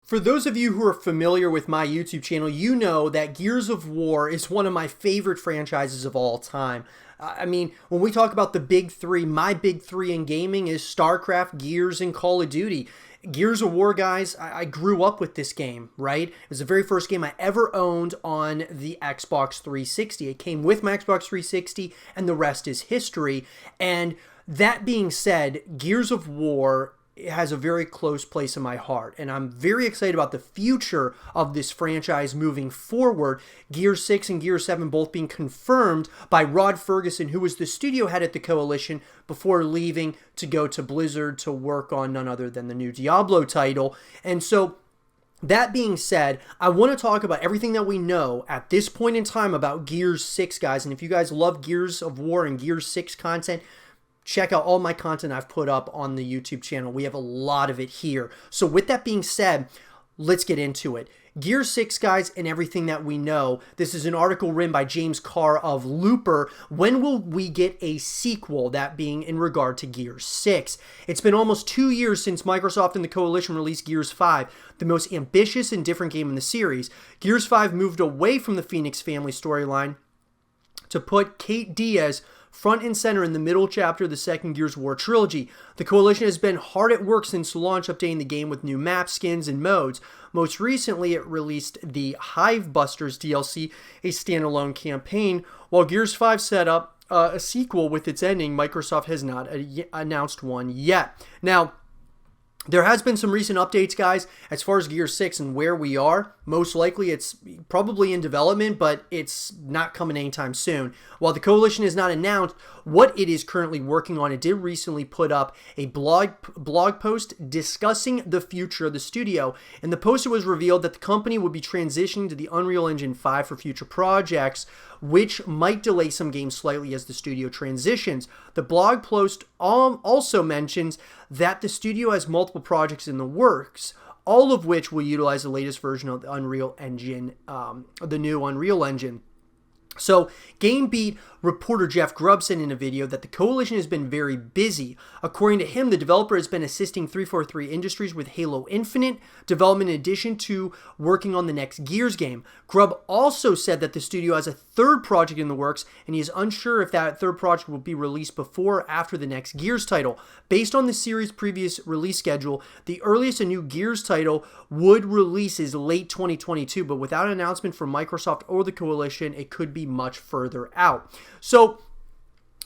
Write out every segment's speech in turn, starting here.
For those of you who are familiar with my YouTube channel, you know that Gears of War is one of my favorite franchises of all time. I mean, when we talk about the big three, my big three in gaming is StarCraft, Gears, and Call of Duty. Gears of War, guys, I grew up with this game, right? It was the very first game I ever owned on the Xbox 360. It came with my Xbox 360, and the rest is history. And that being said, Gears of War has a very close place in my heart, and I'm very excited about the future of this franchise moving forward. Gears 6 and Gears 7 both being confirmed by Rod Ferguson, who was the studio head at the Coalition before leaving to go to Blizzard to work on none other than the new Diablo title. And so that being said, I want to talk about everything that we know at this point in time about Gears 6, guys. And if you guys love Gears of War and Gears 6 content, check out all my content I've put up on the YouTube channel. We have a lot of it here. So with that being said, let's get into it. Gears 6, guys, and everything that we know. This is an article written by James Carr of Looper. When will we get a sequel, that being in regard to Gears 6? It's been almost 2 years since Microsoft and the Coalition released Gears 5, the most ambitious and different game in the series. Gears 5 moved away from the Phoenix family storyline to put Kate Diaz front and center in the middle chapter of the second Gears of War trilogy. The Coalition has been hard at work since launch, updating the game with new map skins and modes. Most recently, it released the Hivebusters DLC, a standalone campaign. While Gears 5 set up a sequel with its ending, Microsoft has not announced one yet. Now, there has been some recent updates, guys, as far as Gears 6 and where we are. Most likely it's probably in development, but it's not coming anytime soon. While the Coalition has not announced what it is currently working on, it did recently put up a blog post discussing the future of the studio. In the post, it was revealed that the company would be transitioning to the Unreal Engine 5 for future projects, which might delay some games slightly as the studio transitions. The blog post also mentions that the studio has multiple projects in the works, all of which will utilize the latest version of the Unreal Engine, the new Unreal Engine. So, GameBeat reporter Jeff Grubb said in a video that the Coalition has been very busy. According to him, the developer has been assisting 343 Industries with Halo Infinite development in addition to working on the next Gears game. Grubb also said that the studio has a third project in the works, and he is unsure if that third project will be released before or after the next Gears title. Based on the series' previous release schedule, the earliest a new Gears title would release is late 2022, but without an announcement from Microsoft or the Coalition, it could be much further out. So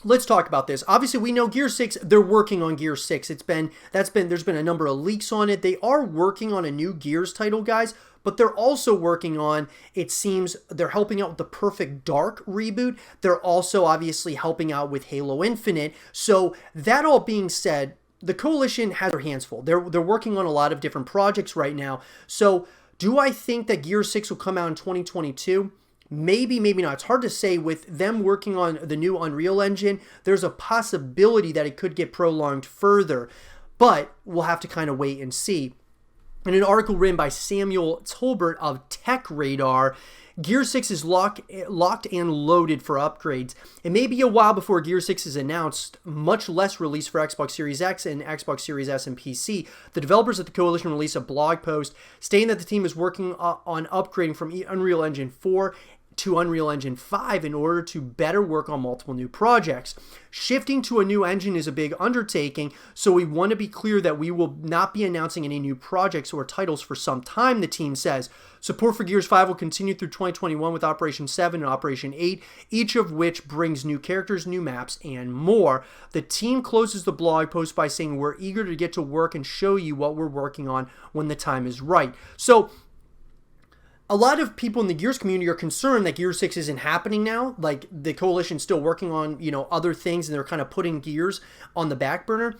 let's talk about this. Obviously, we know Gears 6, they're working on Gears 6. There's been a number of leaks on it. They are working on a new Gears title, guys, but they're also working on, it seems, they're helping out with the Perfect Dark reboot. They're also obviously helping out with Halo Infinite. So that all being said, the Coalition has their hands full. They're working on a lot of different projects right now. So do I think that Gears 6 will come out in 2022? Maybe, maybe not. It's hard to say. With them working on the new Unreal Engine, there's a possibility that it could get prolonged further, but we'll have to kind of wait and see. In an article written by Samuel Tolbert of Tech Radar, Gears 6 is locked and loaded for upgrades. It may be a while before Gears 6 is announced, much less released for Xbox Series X and Xbox Series S and PC. The developers at the Coalition released a blog post stating that the team is working on upgrading from Unreal Engine 4 to Unreal Engine 5 in order to better work on multiple new projects. Shifting to a new engine is a big undertaking, so we want to be clear that we will not be announcing any new projects or titles for some time, the team says. Support for Gears 5 will continue through 2021 with Operation 7 and Operation 8, each of which brings new characters, new maps, and more. The team closes the blog post by saying, "We're eager to get to work and show you what we're working on when the time is right." So, a lot of people in the Gears community are concerned that Gears 6 isn't happening now. Like, the Coalition's still working on, other things, and they're kind of putting Gears on the back burner.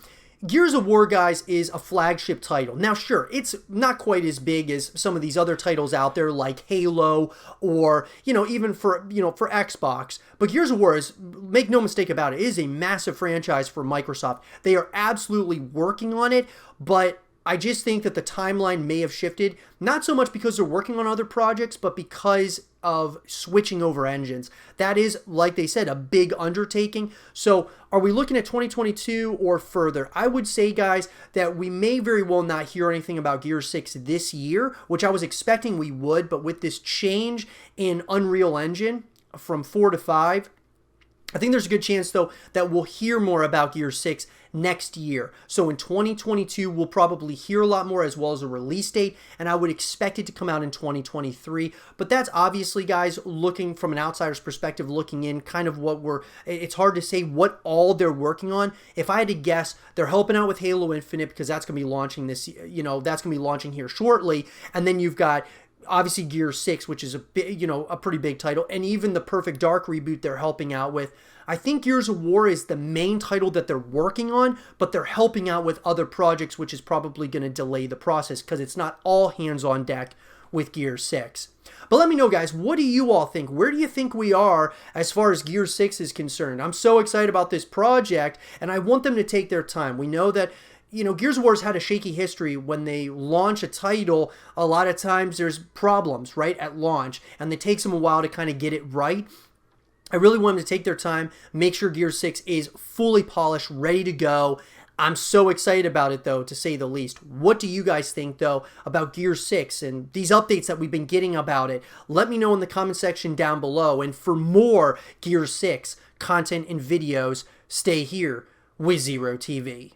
Gears of War, guys, is a flagship title. Now, sure, it's not quite as big as some of these other titles out there like Halo or, even for Xbox. But Gears of War is, make no mistake about it, is a massive franchise for Microsoft. They are absolutely working on it, but I just think that the timeline may have shifted, not so much because they're working on other projects, but because of switching over engines. That is, like they said, a big undertaking. So are we looking at 2022 or further? I would say, guys, that we may very well not hear anything about Gears 6 this year, which I was expecting we would, but with this change in Unreal Engine from 4 to 5, I think there's a good chance, though, that we'll hear more about Gears 6 next year. So in 2022, we'll probably hear a lot more, as well as a release date, and I would expect it to come out in 2023. But that's obviously, guys, looking from an outsider's perspective, looking in, kind of it's hard to say what all they're working on. If I had to guess, they're helping out with Halo Infinite, because that's going to be launching that's going to be launching here shortly. And then you've got obviously Gears 6, which is a pretty big title, and even the Perfect Dark reboot they're helping out with. I think Gears of War is the main title that they're working on, but they're helping out with other projects, which is probably going to delay the process because it's not all hands on deck with Gears 6. But let me know, guys, what do you all think? Where do you think we are as far as Gears 6 is concerned? I'm so excited about this project, and I want them to take their time. We know that Gears of War's had a shaky history. When they launch a title, a lot of times there's problems, right, at launch, and it takes them a while to kind of get it right. I really want them to take their time, make sure Gears 6 is fully polished, ready to go. I'm so excited about it, though, to say the least. What do you guys think, though, about Gears 6 and these updates that we've been getting about it? Let me know in the comment section down below. And for more Gears 6 content and videos, stay here with Zero TV.